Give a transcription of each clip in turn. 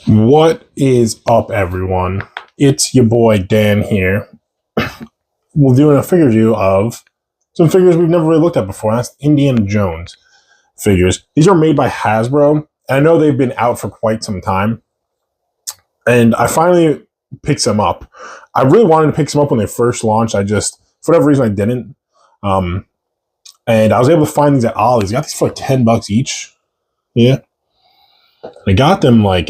What is up, everyone? It's your boy Dan here. We're doing a figure review of some figures we've never really looked at before. That's Indiana Jones figures. These are made by Hasbro, and I know they've been out for quite some time. And I finally picked some up. I really wanted to pick some up when they first launched. I just, for whatever reason, I didn't. And I was able to find these at Ollie's. I got these for like $10 each. Yeah. I got them like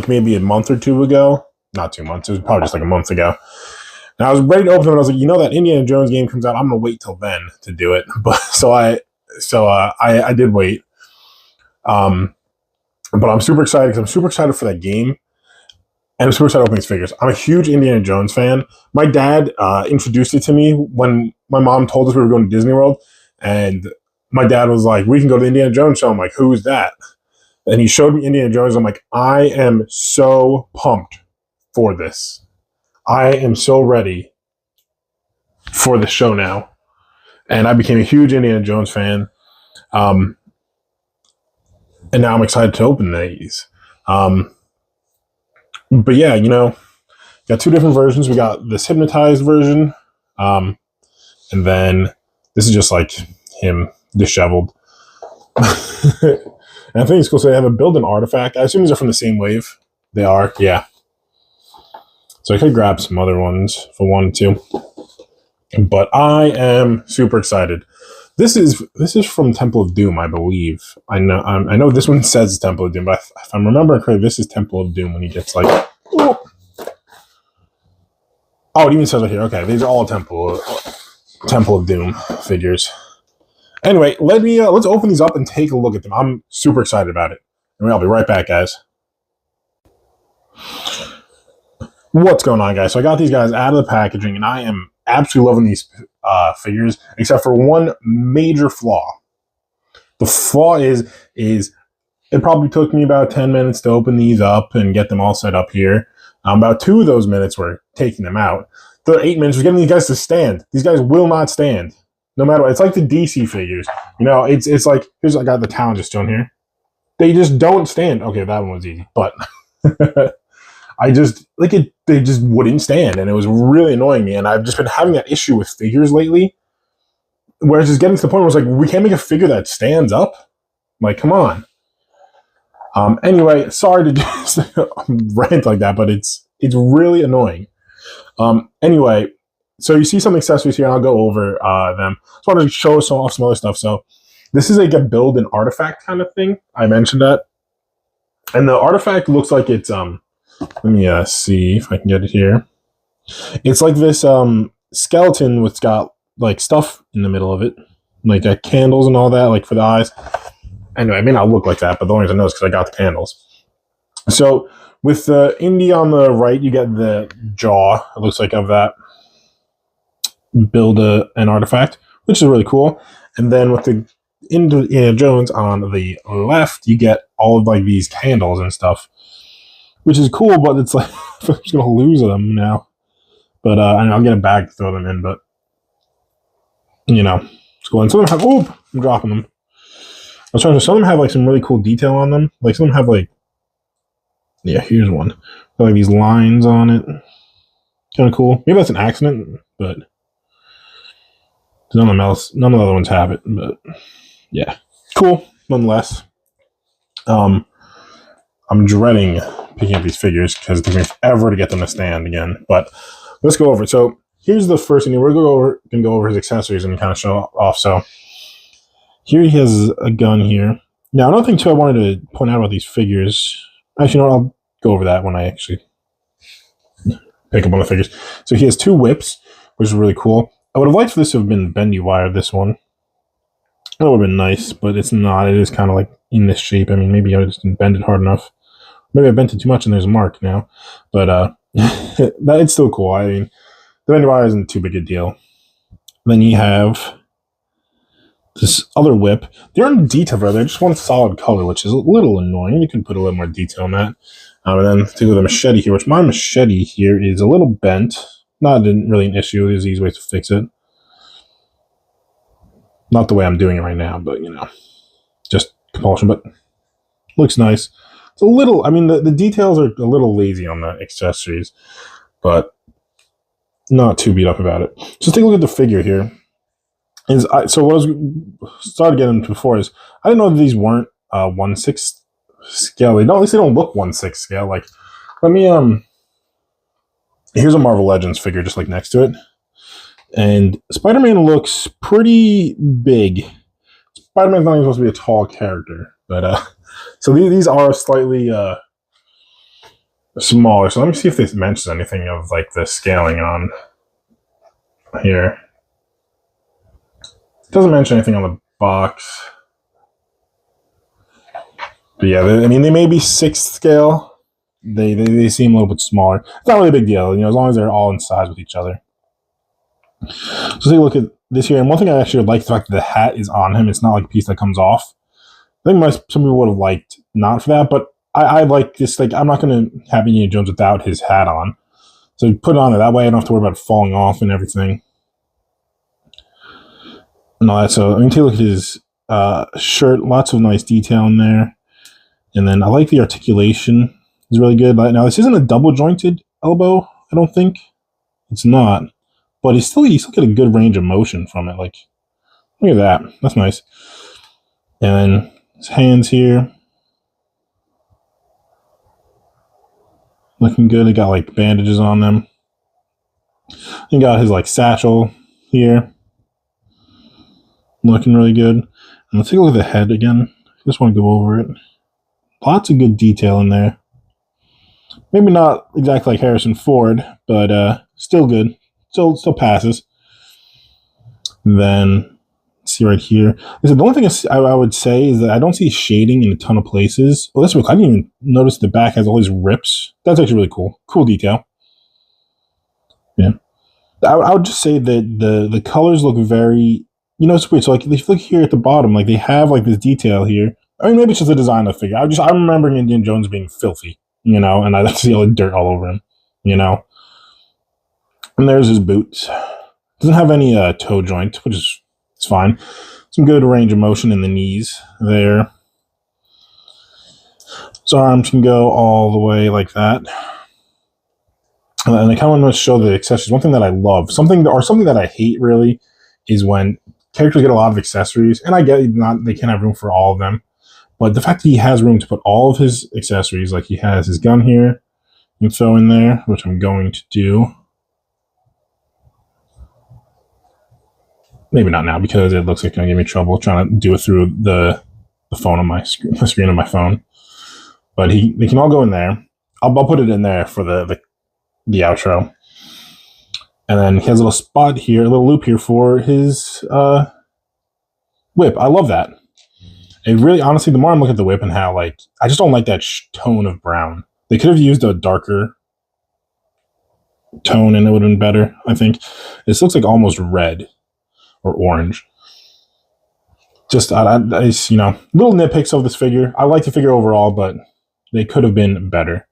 maybe a month or two ago. Not 2 months. It was probably just like a month ago. And I was ready to open them. And I was like, that Indiana Jones game comes out. I'm gonna wait till then to do it. But I did wait. But I'm super excited because I'm super excited for that game, and I'm super excited to open these figures. I'm a huge Indiana Jones fan. My dad introduced it to me when my mom told us we were going to Disney World, and my dad was like, "We can go to the Indiana Jones show." I'm like, "Who's that?" And he showed me Indiana Jones. I'm like, I am so pumped for this. I am so ready for the show now. And I became a huge Indiana Jones fan. And now I'm excited to open these. But yeah, got two different versions. We got this hypnotized version. And then this is just like him disheveled. And I think it's cool. So they have a build-in artifact. I assume these are from the same wave. They are, yeah. So I could grab some other ones if I wanted to. But I am super excited. This is from Temple of Doom, I believe. I know this one says Temple of Doom, but if I'm remembering correctly, this is Temple of Doom when he gets like. Oh, it even says right here. Okay, these are all Temple of Doom figures. Anyway, let's open these up and take a look at them. I'm super excited about it. And I'll be right back, guys. What's going on, guys? So I got these guys out of the packaging, and I am absolutely loving these figures, except for one major flaw. The flaw is it probably took me about 10 minutes to open these up and get them all set up here. About 2 of those minutes were taking them out. The 8 minutes was getting these guys to stand. These guys will not stand. No matter what. It's like the DC figures. It's like, I got the Talon just shown here. They just don't stand. Okay, that one was easy. But they just wouldn't stand, and it was really annoying me. And I've just been having that issue with figures lately, where it's just getting to the point where it's like, we can't make a figure that stands up. I'm like, come on. Anyway, sorry to just rant like that, but it's really annoying. Anyway, so you see some accessories here, and I'll go over them. Just wanted to show off some other stuff. So this is like a build an artifact kind of thing. I mentioned that. And the artifact looks like it's let me see if I can get it here. It's like this skeleton which got like stuff in the middle of it, like candles and all that, like for the eyes. Anyway, it may not look like that, but the only reason I know is because I got the candles. So with the Indy on the right, you get the jaw, it looks like, of that build an artifact, which is really cool. And then with the Indiana Jones on the left, you get all of like these candles and stuff, which is cool, but it's like I'm just gonna lose them now. But I'll get a bag to throw them in, but it's cool. And some of them have I'm dropping them. I was trying to. Some of them have like some really cool detail on them. Like some of them have like, yeah, here's one. Got like these lines on it. Kind of cool. Maybe that's an accident, but none of the other ones have it. But yeah, cool nonetheless. I'm dreading picking up these figures because it takes me forever to get them to stand again. But let's go over it. So here's the first thing. We're going to go over his accessories and kind of show off. So here he has a gun here. Now, another thing too I wanted to point out about these figures. Actually, I'll go over that when I actually pick up one of the figures. So he has 2 whips, which is really cool. I would have liked for this to have been bendy wire, this one. That would have been nice, but it's not. It is kind of like in this shape. I mean, maybe I just didn't bend it hard enough. Maybe I bent it too much and there's a mark now. But it's still cool. I mean, the bendy wire isn't too big a deal. Then you have this other whip. They aren't detailed, rather. I just want solid color, which is a little annoying. You can put a little more detail on that. And then to the machete here, which my machete here is a little bent. Not really an issue. There's easy ways to fix it. Not the way I'm doing it right now, but just compulsion. But looks nice. It's a little, I mean, the details are a little lazy on the accessories, but not too beat up about it. Just take a look at the figure here. So what I was started getting into before is I didn't know that these weren't 1/6 scale. At least they don't look 1/6 scale. Like, let me here's a Marvel Legends figure just like next to it, and Spider-Man looks pretty big. Spider-Man's not even supposed to be a tall character, but so these are slightly smaller. So let me see if this mentions anything of like the scaling on here. It doesn't mention anything on the box. But yeah, I mean, they may be 6th scale. They seem a little bit smaller. It's not really a big deal, you know, as long as they're all in size with each other. So take a look at this here. And one thing I actually like the fact that the hat is on him. It's not like a piece that comes off. I think some people would have liked not for that, but I like this. Like, I'm not going to have Indiana Jones without his hat on. So you put it on there. That way I don't have to worry about it falling off and everything. And all that. So let me take a look at his shirt. Lots of nice detail in there. And then I like the articulation. It's really good. Now, this isn't a double jointed elbow, I don't think. It's not. But you still get a good range of motion from it. Like, look at that. That's nice. And then his hands here. Looking good. They got like bandages on them. He got his like satchel here. Looking really good. And let's take a look at the head again. Just want to go over it. Lots of good detail in there. Maybe not exactly like Harrison Ford, but still good. Still passes. And then, let's see right here. The only thing I would say is that I don't see shading in a ton of places. Oh, that's really cool. I didn't even notice the back has all these rips. That's actually really cool. Cool detail. Yeah. I would just say that the colors look very, you know, it's weird. So like, if you look here at the bottom, like they have like this detail here. I mean, maybe it's just the design of the figure. I'm remembering Indiana Jones being filthy, you know, and I see all the dirt all over him, you know. And there's his boots. Doesn't have any toe joint, which is it's fine. Some good range of motion in the knees there. His arms can go all the way like that. And I kind of want to show the accessories. One thing that I love, something that I hate really, is when characters get a lot of accessories. And I get they can't have room for all of them. But the fact that he has room to put all of his accessories, like he has his gun here, you can throw in there, which I'm going to do. Maybe not now because it looks like it's going to give me trouble trying to do it through the phone on my screen, the screen of my phone. But they can all go in there. I'll put it in there for the outro. And then he has a little spot here, a little loop here for his whip. I love that. It really, honestly, the more I'm looking at the whip and how, like, I just don't like that tone of brown. They could have used a darker tone and it would have been better, I think. This looks like almost red or orange. Just, you know, little nitpicks of this figure. I like the figure overall, but they could have been better.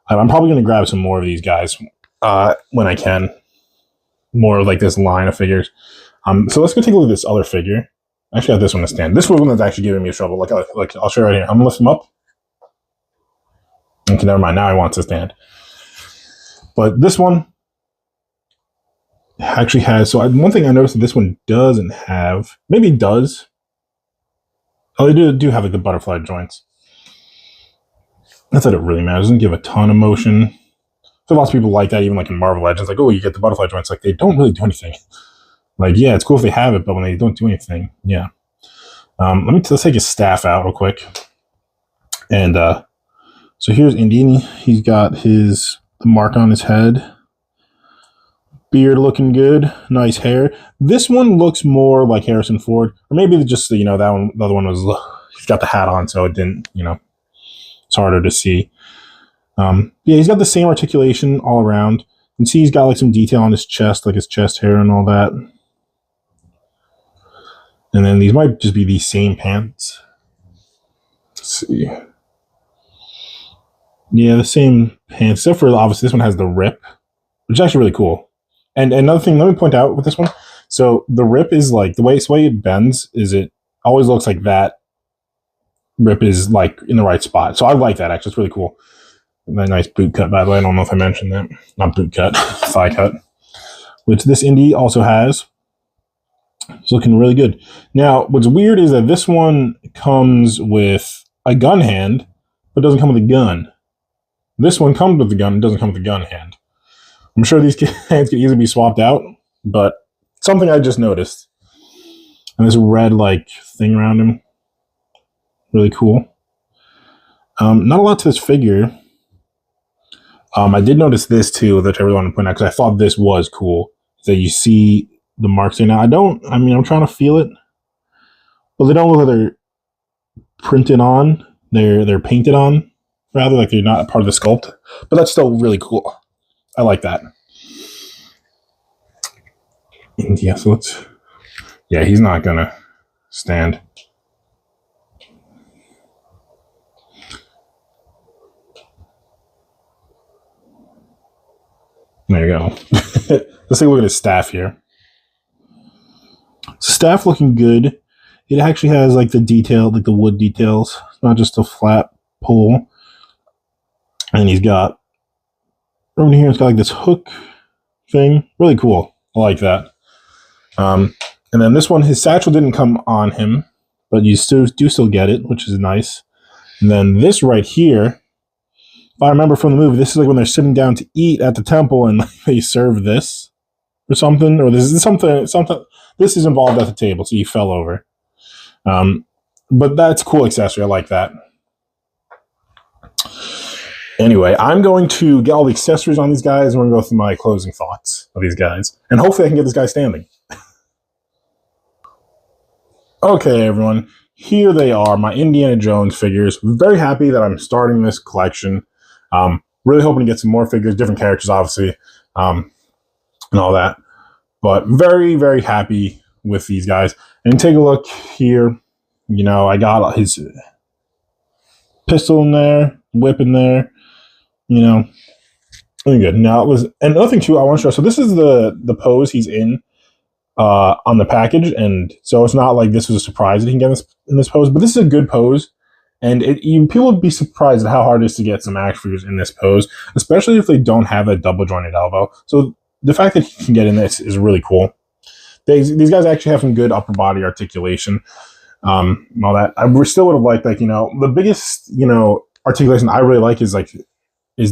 I'm probably going to grab some more of these guys when I can. More of like this line of figures. So let's go take a look at this other figure. I actually got this one to stand. This was one that's actually giving me trouble. Like I'll show you right here. I'm going to lift him up. Okay, never mind. Now I want to stand. But this one actually has... So one thing I noticed that this one doesn't have... Maybe it does. Oh, they do have like the butterfly joints. That's that it really matters. It doesn't give a ton of motion. So lots of people like that, even like in Marvel Legends. Like, oh, you get the butterfly joints. Like, they don't really do anything. Like, yeah, it's cool if they have it, but when they don't do anything, yeah. Let's take his staff out real quick. And so here's Indy. He's got the mark on his head. Beard looking good. Nice hair. This one looks more like Harrison Ford. Or maybe just, you know, the other one was, he's got the hat on, so it didn't, you know, it's harder to see. Yeah, he's got the same articulation all around. You can see he's got like some detail on his chest, like his chest hair and all that. And then these might just be these same pants. Let's see. Yeah, the same pants, except for obviously this one has the rip, which is actually really cool. And another thing, let me point out with this one. So the rip is like the way it bends is it always looks like that rip is like in the right spot. So I like that actually. It's really cool. That nice boot cut, by the way. I don't know if I mentioned that. Not boot cut, thigh cut, which this Indy also has. It's looking really good. Now, what's weird is that this one comes with a gun hand, but doesn't come with a gun. This one comes with the gun, it doesn't come with a gun hand. I'm sure these hands can easily be swapped out, but something I just noticed. And this red like thing around him. Really cool. Not a lot to this figure. I did notice this too, that I really want to point out, because I thought this was cool. That you see the marks there. Now, I'm trying to feel it, but they don't look like they're printed on. They're painted on, rather, like they're not a part of the sculpt. But that's still really cool. I like that. And yeah, so he's not gonna stand. There you go. Let's take a look at his staff here. Staff looking good. It actually has like the detail, like the wood details. It's not just a flat pole. And he's got over here, it's got like this hook thing. Really cool. I like that. And then this one, his satchel didn't come on him, but you do still get it, which is nice. And then this right here, if I remember from the movie, this is like when they're sitting down to eat at the temple and they serve this or something, or this is something. This is involved at the table, so you fell over. But that's a cool accessory. I like that. Anyway, I'm going to get all the accessories on these guys, and we're going to go through my closing thoughts of these guys. And hopefully I can get this guy standing. Okay, everyone. Here they are, my Indiana Jones figures. Very happy that I'm starting this collection. Really hoping to get some more figures, different characters, obviously, and all that. But very, very happy with these guys. And take a look here. You know, I got his pistol in there, whip in there. You know, really good. Now, another thing too I want to show. So this is the pose he's in on the package, and so it's not like this was a surprise that he can get in this pose, but this is a good pose. And people would be surprised at how hard it is to get some action figures in this pose, especially if they don't have a double jointed elbow. So the fact that he can get in this is really cool. These guys actually have some good upper body articulation, and all that. I still would have liked, like, you know, the biggest, you know, articulation I really like is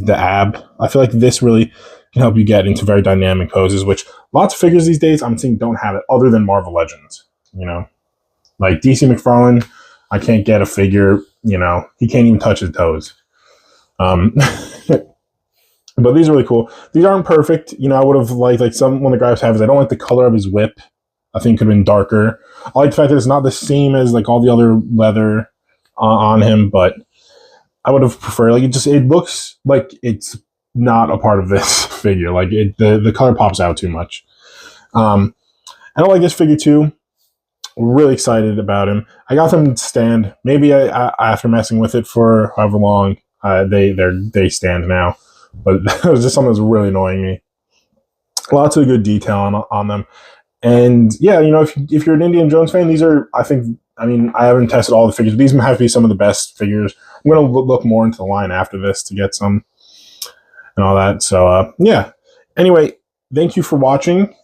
the ab. I feel like this really can help you get into very dynamic poses, which lots of figures these days I'm seeing don't have it, other than Marvel Legends. You know, like DC McFarlane, I can't get a figure. You know, he can't even touch his toes. But these are really cool. These aren't perfect. You know, I would have liked, like, one of the guys have is I don't like the color of his whip. I think it could have been darker. I like the fact that it's not the same as like all the other leather on him, but I would have preferred, like, it looks like it's not a part of this figure. Like, the color pops out too much. I don't like this figure too. Really excited about him. I got them to stand. Maybe I after messing with it for however long, they stand now. But that was just something that was really annoying me. Lots of good detail on them. And yeah, you know, if you're an Indiana Jones fan, these are, I haven't tested all the figures, but these have to be some of the best figures. I'm going to look more into the line after this to get some and all that. So, yeah. Anyway, thank you for watching.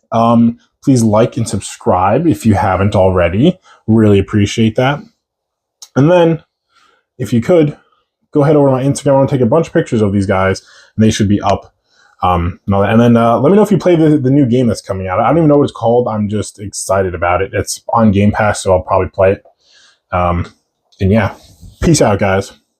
Please like and subscribe if you haven't already. Really appreciate that. And then, if you could, go head over to my Instagram. I want to take a bunch of pictures of these guys, and they should be up. And then let me know if you play the new game that's coming out. I don't even know what it's called. I'm just excited about it. It's on Game Pass, so I'll probably play it. And yeah, peace out, guys.